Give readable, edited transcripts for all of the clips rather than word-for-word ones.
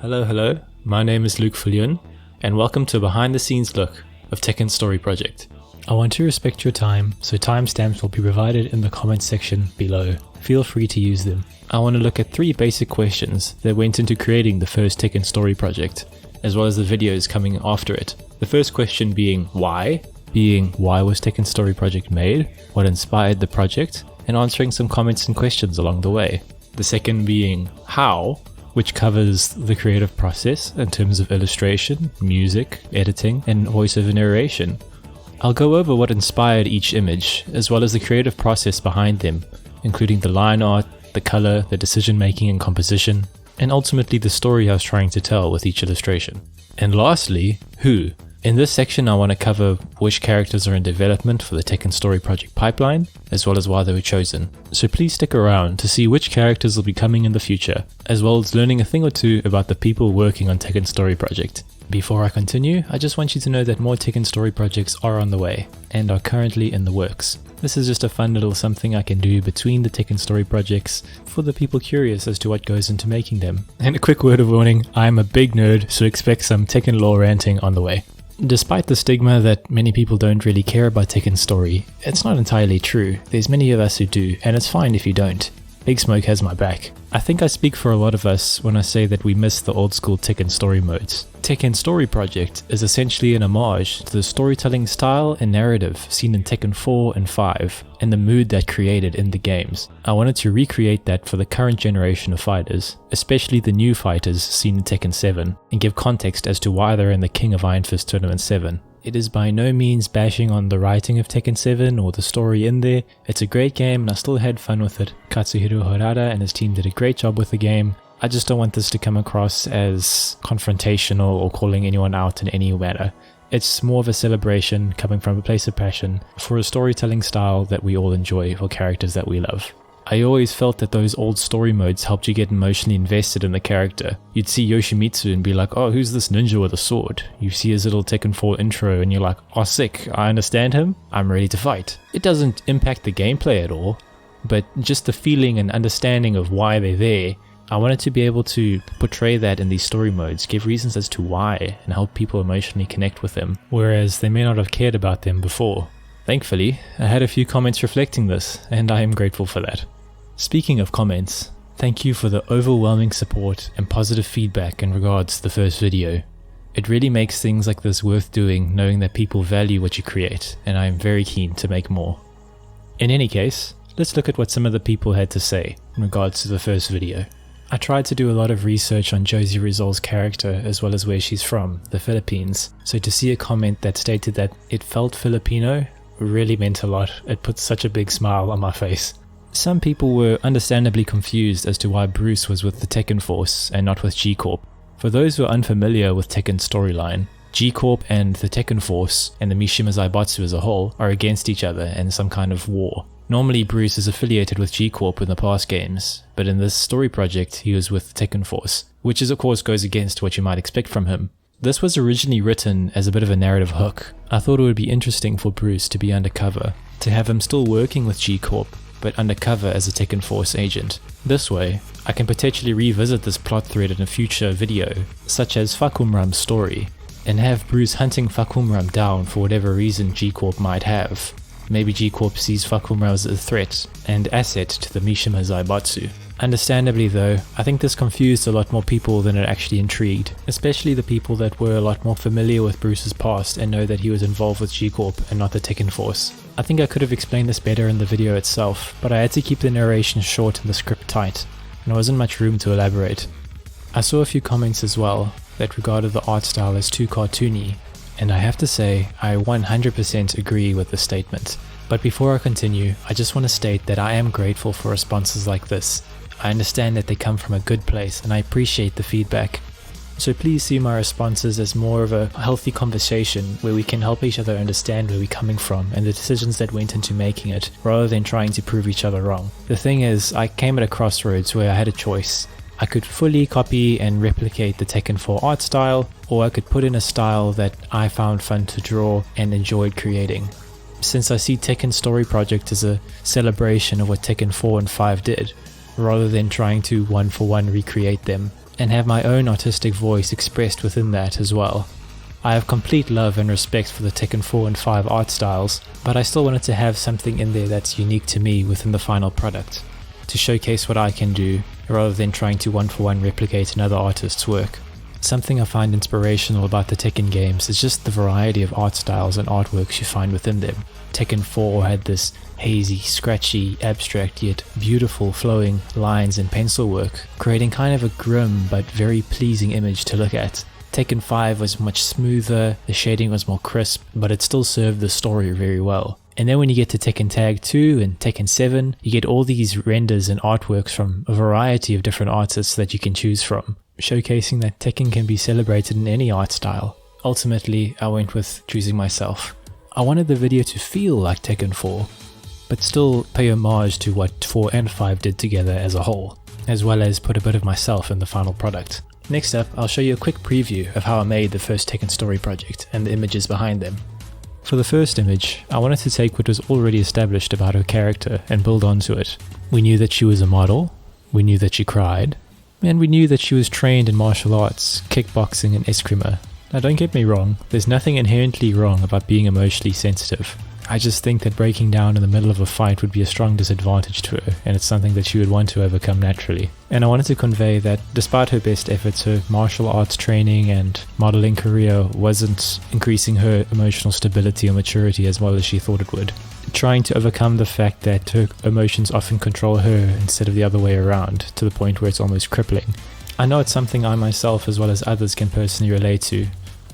Hello, my name is Viljoen, and welcome to a behind the scenes look of TEKKEN Story Project. I want to respect your time, so timestamps will be provided in the comments section below. Feel free to use them. I want to look at 3 basic questions that went into creating the first TEKKEN Story Project, as well as the videos coming after it. The first question being why was TEKKEN Story Project made, what inspired the project, and answering some comments and questions along the way. The second being how, which covers the creative process in terms of illustration, music, editing, and voiceover narration. I'll go over what inspired each image, as well as the creative process behind them, including the line art, the color, the decision making and composition, and ultimately the story I was trying to tell with each illustration. And lastly, who. In this section I want to cover which characters are in development for the TEKKEN Story Project pipeline, as well as why they were chosen. So please stick around to see which characters will be coming in the future, as well as learning a thing or two about the people working on TEKKEN Story Project. Before I continue, I just want you to know that more TEKKEN Story projects are on the way, and are currently in the works. This is just a fun little something I can do between the TEKKEN Story projects for the people curious as to what goes into making them. And a quick word of warning, I am a big nerd, so expect some TEKKEN lore ranting on the way. Despite the stigma that many people don't really care about TEKKEN Story, it's not entirely true. There's many of us who do, and it's fine if you don't. Big Smoke has my back. I think I speak for a lot of us when I say that we miss the old school TEKKEN Story modes. TEKKEN Story Project is essentially an homage to the storytelling style and narrative seen in TEKKEN 4 and 5, and the mood that created in the games. I wanted to recreate that for the current generation of fighters, especially the new fighters seen in TEKKEN 7, and give context as to why they're in the King of Iron Fist Tournament 7. It is by no means bashing on the writing of TEKKEN 7 or the story in there. It's a great game and I still had fun with it. Katsuhiro Harada and his team did a great job with the game. I just don't want this to come across as confrontational or calling anyone out in any manner. It's more of a celebration coming from a place of passion for a storytelling style that we all enjoy for characters that we love. I always felt that those old story modes helped you get emotionally invested in the character. You'd see Yoshimitsu and be like, oh, who's this ninja with a sword? You see his little TEKKEN 4 intro and you're like, oh sick, I understand him, I'm ready to fight. It doesn't impact the gameplay at all, but just the feeling and understanding of why they're there. I wanted to be able to portray that in these story modes, give reasons as to why, and help people emotionally connect with them, whereas they may not have cared about them before. Thankfully, I had a few comments reflecting this, and I am grateful for that. Speaking of comments, thank you for the overwhelming support and positive feedback in regards to the first video. It really makes things like this worth doing, knowing that people value what you create, and I am very keen to make more. In any case, let's look at what some of the people had to say in regards to the first video. I tried to do a lot of research on Josie Rizal's character as well as where she's from, the Philippines, so to see a comment that stated that it felt Filipino really meant a lot. It put such a big smile on my face. Some people were understandably confused as to why Bruce was with the TEKKEN Force and not with G-Corp. For those who are unfamiliar with TEKKEN's storyline, G-Corp and the TEKKEN Force and the Mishima Zaibatsu as a whole are against each other in some kind of war. Normally Bruce is affiliated with G-Corp in the past games, but in this story project he was with the TEKKEN Force, which is of course goes against what you might expect from him. This was originally written as a bit of a narrative hook. I thought it would be interesting for Bruce to be undercover, to have him still working with G-Corp, but undercover as a TEKKEN Force agent. This way, I can potentially revisit this plot thread in a future video, such as Fakumram's story, and have Bruce hunting Fakumram down for whatever reason G-Corp might have. Maybe G-Corp sees Fakumram as a threat and asset to the Mishima Zaibatsu. Understandably though, I think this confused a lot more people than it actually intrigued, especially the people that were a lot more familiar with Bruce's past and know that he was involved with G-Corp and not the TEKKEN Force. I think I could have explained this better in the video itself, but I had to keep the narration short and the script tight, and there wasn't much room to elaborate. I saw a few comments as well that regarded the art style as too cartoony, and I have to say I 100% agree with this statement. But before I continue, I just want to state that I am grateful for responses like this. I understand that they come from a good place and I appreciate the feedback. So please see my responses as more of a healthy conversation where we can help each other understand where we're coming from and the decisions that went into making it, rather than trying to prove each other wrong. The thing is, I came at a crossroads where I had a choice. I could fully copy and replicate the TEKKEN 4 art style, or I could put in a style that I found fun to draw and enjoyed creating. Since I see TEKKEN Story Project as a celebration of what TEKKEN 4 and 5 did, rather than trying to one-for-one recreate them, and have my own artistic voice expressed within that as well. I have complete love and respect for the Tekken 4 and 5 art styles, but I still wanted to have something in there that's unique to me within the final product, to showcase what I can do, rather than trying to one-for-one replicate another artist's work. Something I find inspirational about the Tekken games is just the variety of art styles and artworks you find within them. Tekken 4 had this hazy, scratchy, abstract yet beautiful flowing lines and pencil work, creating kind of a grim but very pleasing image to look at. Tekken 5 was much smoother, the shading was more crisp, but it still served the story very well. And then when you get to Tekken Tag 2 and Tekken 7, you get all these renders and artworks from a variety of different artists that you can choose from, showcasing that Tekken can be celebrated in any art style. Ultimately, I went with choosing myself. I wanted the video to feel like Tekken 4, but still pay homage to what 4 and 5 did together as a whole, as well as put a bit of myself in the final product. Next up, I'll show you a quick preview of how I made the first Tekken Story Project and the images behind them. For the first image, I wanted to take what was already established about her character and build onto it. We knew that she was a model, we knew that she cried, and we knew that she was trained in martial arts, kickboxing and eskrima. Now don't get me wrong, there's nothing inherently wrong about being emotionally sensitive. I just think that breaking down in the middle of a fight would be a strong disadvantage to her, and it's something that she would want to overcome naturally. And I wanted to convey that despite her best efforts, her martial arts training and modeling career wasn't increasing her emotional stability or maturity as well as she thought it would. Trying to overcome the fact that her emotions often control her instead of the other way around, to the point where it's almost crippling. I know it's something I myself as well as others can personally relate to.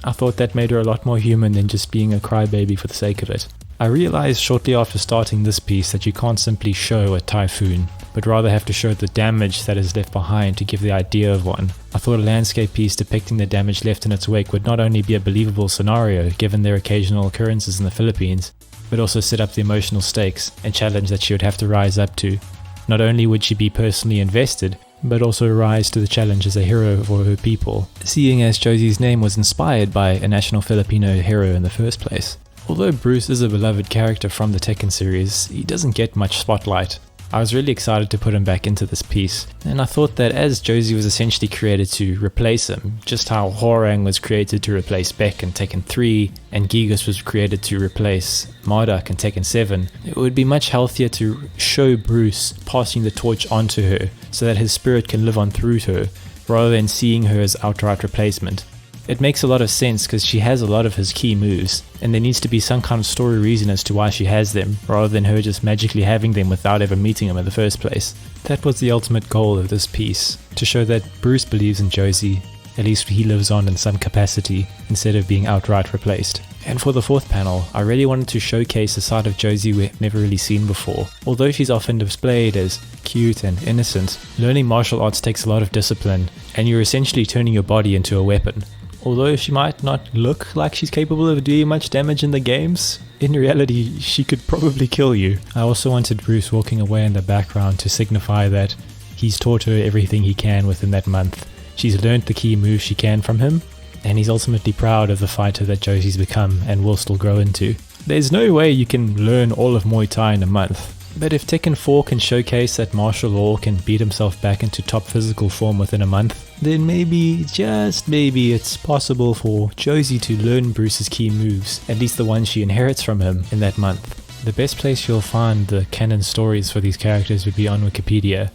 I thought that made her a lot more human than just being a crybaby for the sake of it. I realized shortly after starting this piece that you can't simply show a typhoon, but rather have to show the damage that is left behind to give the idea of one. I thought a landscape piece depicting the damage left in its wake would not only be a believable scenario given their occasional occurrences in the Philippines, but also set up the emotional stakes and challenge that she would have to rise up to. Not only would she be personally invested, but also rise to the challenge as a hero for her people, seeing as Josie's name was inspired by a national Filipino hero in the first place. Although Bruce is a beloved character from the Tekken series, he doesn't get much spotlight. I was really excited to put him back into this piece, and I thought that as Josie was essentially created to replace him, just how Hwoarang was created to replace Beck in Tekken 3, and Gigas was created to replace Marduk in Tekken 7, it would be much healthier to show Bruce passing the torch onto her, so that his spirit can live on through her, rather than seeing her as outright replacement. It makes a lot of sense because she has a lot of his key moves, and there needs to be some kind of story reason as to why she has them, rather than her just magically having them without ever meeting him in the first place. That was the ultimate goal of this piece, to show that Bruce believes in Josie, at least he lives on in some capacity, instead of being outright replaced. And for the fourth panel, I really wanted to showcase a side of Josie we've never really seen before. Although she's often displayed as cute and innocent, learning martial arts takes a lot of discipline, and you're essentially turning your body into a weapon. Although she might not look like she's capable of doing much damage in the games, in reality she could probably kill you. I also wanted Bruce walking away in the background to signify that he's taught her everything he can within that month. She's learnt the key moves she can from him, and he's ultimately proud of the fighter that Josie's become and will still grow into. There's no way you can learn all of Muay Thai in a month. But if Tekken 4 can showcase that martial law can beat himself back into top physical form within a month, then maybe, just maybe, it's possible for Josie to learn Bruce's key moves, at least the ones she inherits from him, in that month. The best place you'll find the canon stories for these characters would be on Wikipedia.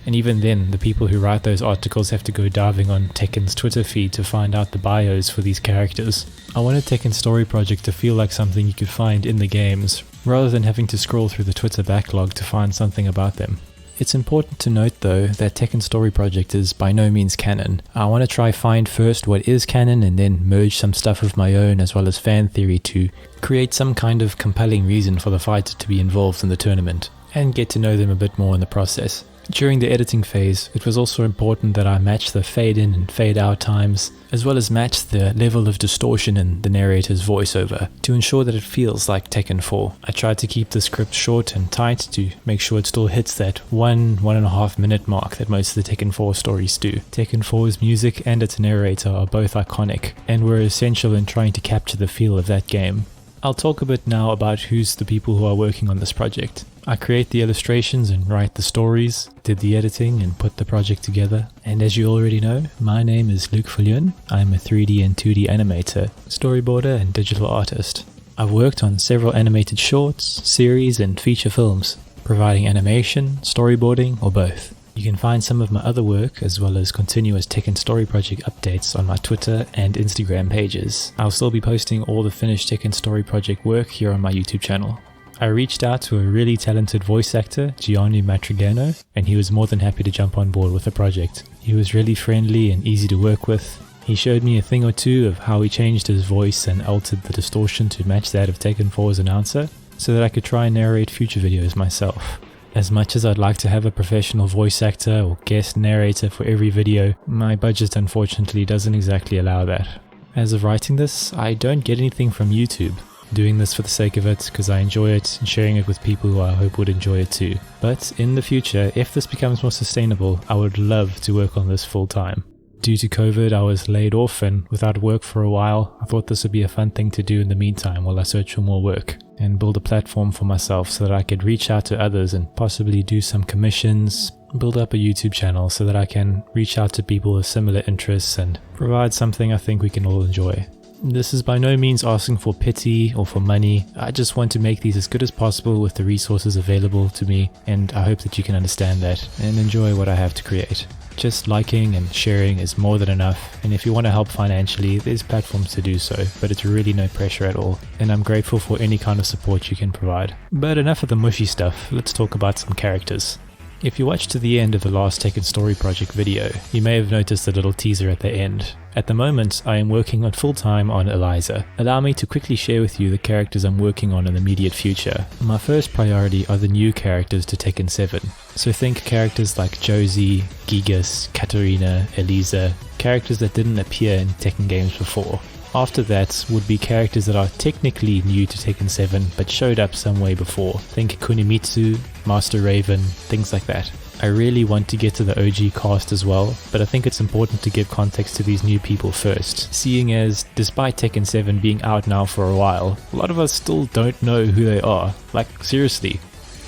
And even then, the people who write those articles have to go diving on Tekken's Twitter feed to find out the bios for these characters. I wanted Tekken Story Project to feel like something you could find in the games, rather than having to scroll through the Twitter backlog to find something about them. It's important to note though that Tekken Story Project is by no means canon. I want to try find first what is canon and then merge some stuff of my own as well as fan theory to create some kind of compelling reason for the fighter to be involved in the tournament, and get to know them a bit more in the process. During the editing phase, it was also important that I match the fade in and fade out times, as well as match the level of distortion in the narrator's voiceover, to ensure that it feels like Tekken 4. I tried to keep the script short and tight to make sure it still hits that 1.5 minute mark that most of the Tekken 4 stories do. Tekken 4's music and its narrator are both iconic, and were essential in trying to capture the feel of that game. I'll talk a bit now about who's the people who are working on this project. I create the illustrations and write the stories, did the editing and put the project together. And as you already know, my name is Viljoen. I'm a 3D and 2D animator, storyboarder and digital artist. I've worked on several animated shorts, series and feature films, providing animation, storyboarding or both. You can find some of my other work as well as continuous Tekken Story Project updates on my Twitter and Instagram pages. I'll still be posting all the finished Tekken Story Project work here on my YouTube channel. I reached out to a really talented voice actor, Gianni Matrigano, and he was more than happy to jump on board with the project. He was really friendly and easy to work with. He showed me a thing or two of how he changed his voice and altered the distortion to match that of Tekken 4's announcer, so that I could try and narrate future videos myself. As much as I'd like to have a professional voice actor or guest narrator for every video, my budget unfortunately doesn't exactly allow that. As of writing this, I don't get anything from YouTube. Doing this for the sake of it because I enjoy it and sharing it with people who I hope would enjoy it too. But in the future, if this becomes more sustainable, I would love to work on this full time. Due to COVID, I was laid off and without work for a while. I thought this would be a fun thing to do in the meantime while I search for more work and build a platform for myself so that I could reach out to others and possibly do some commissions, build up a YouTube channel so that I can reach out to people with similar interests and provide something I think we can all enjoy. This is by no means asking for pity or for money. I just want to make these as good as possible with the resources available to me, and I hope that you can understand that and enjoy what I have to create. Just liking and sharing is more than enough, and if you want to help financially, there's platforms to do so, but it's really no pressure at all, and I'm grateful for any kind of support you can provide. But enough of the mushy stuff, let's talk about some characters. If you watched to the end of the last Tekken Story Project video, you may have noticed a little teaser at the end. At the moment, I am working on full-time on Eliza. Allow me to quickly share with you the characters I'm working on in the immediate future. My first priority are the new characters to Tekken 7. So think characters like Josie, Gigas, Katarina, Eliza, characters that didn't appear in Tekken games before. After that would be characters that are technically new to Tekken 7 but showed up some way before. Think Kunimitsu, Master Raven, things like that. I really want to get to the OG cast as well, but I think it's important to give context to these new people first, seeing as, despite Tekken 7 being out now for a while, a lot of us still don't know who they are. Like, seriously,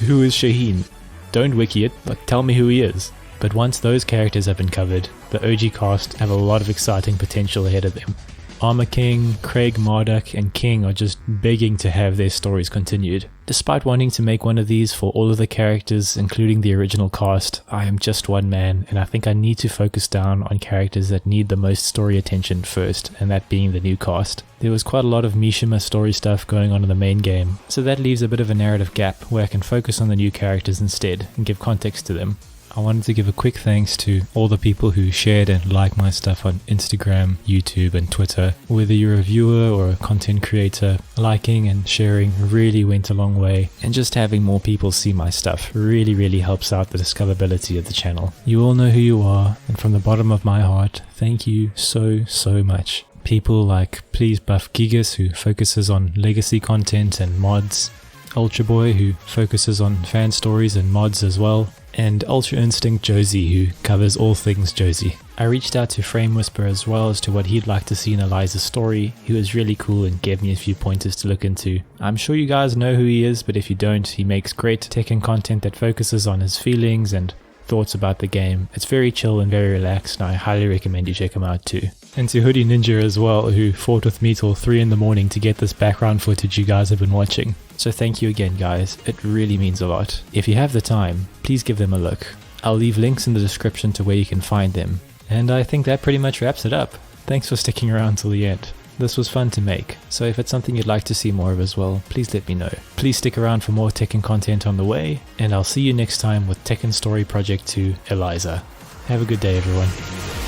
who is Shaheen? Don't wiki it, but tell me who he is. But once those characters have been covered, the OG cast have a lot of exciting potential ahead of them. Armor King, Craig Marduk and King are just begging to have their stories continued. Despite wanting to make one of these for all of the characters, including the original cast, I am just one man and I think I need to focus down on characters that need the most story attention first, and that being the new cast. There was quite a lot of Mishima story stuff going on in the main game, so that leaves a bit of a narrative gap where I can focus on the new characters instead and give context to them. I wanted to give a quick thanks to all the people who shared and liked my stuff on Instagram, YouTube and Twitter. Whether you're a viewer or a content creator, liking and sharing really went a long way, and just having more people see my stuff really helps out the discoverability of the channel. You all know who you are, and from the bottom of my heart, thank you so much. People like Please Buff Gigas, who focuses on legacy content and mods, Ultra Boy, who focuses on fan stories and mods as well, and Ultra Instinct Josie, who covers all things Josie. I reached out to Frame Whisper as well as to what he'd like to see in Eliza's story. He was really cool and gave me a few pointers to look into. I'm sure you guys know who he is, but if you don't, he makes great Tekken content that focuses on his feelings and thoughts about the game. It's very chill and very relaxed, and I highly recommend you check him out too. And to Hoodie Ninja as well, who fought with me till 3 in the morning to get this background footage you guys have been watching. So thank you again guys, it really means a lot. If you have the time, please give them a look. I'll leave links in the description to where you can find them. And I think that pretty much wraps it up. Thanks for sticking around till the end. This was fun to make, so if it's something you'd like to see more of as well, please let me know. Please stick around for more Tekken content on the way, and I'll see you next time with Tekken Story Project 2 Eliza. Have a good day everyone.